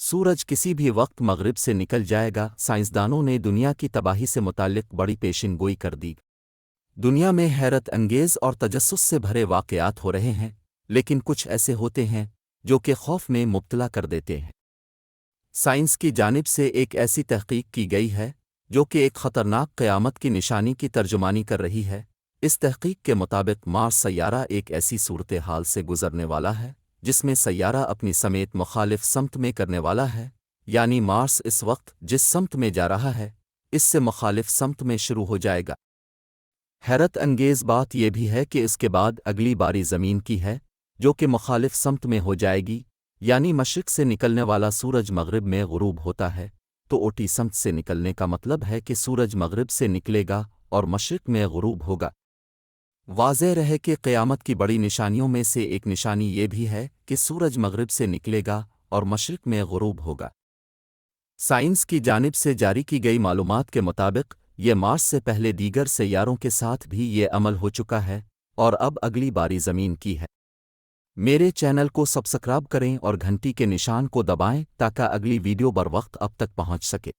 سورج کسی بھی وقت مغرب سے نکل جائے گا۔ سائنسدانوں نے دنیا کی تباہی سے متعلق بڑی پیشن گوئی کر دی۔ دنیا میں حیرت انگیز اور تجسس سے بھرے واقعات ہو رہے ہیں، لیکن کچھ ایسے ہوتے ہیں جو کہ خوف میں مبتلا کر دیتے ہیں۔ سائنس کی جانب سے ایک ایسی تحقیق کی گئی ہے جو کہ ایک خطرناک قیامت کی نشانی کی ترجمانی کر رہی ہے۔ اس تحقیق کے مطابق مارس سیارہ ایک ایسی صورتحال سے گزرنے والا ہے جس میں سیارہ اپنی سمیت مخالف سمت میں کرنے والا ہے، یعنی مارس اس وقت جس سمت میں جا رہا ہے اس سے مخالف سمت میں شروع ہو جائے گا۔ حیرت انگیز بات یہ بھی ہے کہ اس کے بعد اگلی باری زمین کی ہے جو کہ مخالف سمت میں ہو جائے گی، یعنی مشرق سے نکلنے والا سورج مغرب میں غروب ہوتا ہے تو الٹی سمت سے نکلنے کا مطلب ہے کہ سورج مغرب سے نکلے گا اور مشرق میں غروب ہوگا۔ واضح رہے کہ قیامت کی بڑی نشانیوں میں سے ایک نشانی یہ بھی ہے کہ سورج مغرب سے نکلے گا اور مشرق میں غروب ہوگا۔ سائنس کی جانب سے جاری کی گئی معلومات کے مطابق یہ مارس سے پہلے دیگر سیاروں کے ساتھ بھی یہ عمل ہو چکا ہے اور اب اگلی باری زمین کی ہے۔ میرے چینل کو سبسکرائب کریں اور گھنٹی کے نشان کو دبائیں تاکہ اگلی ویڈیو بر وقت اب تک پہنچ سکے۔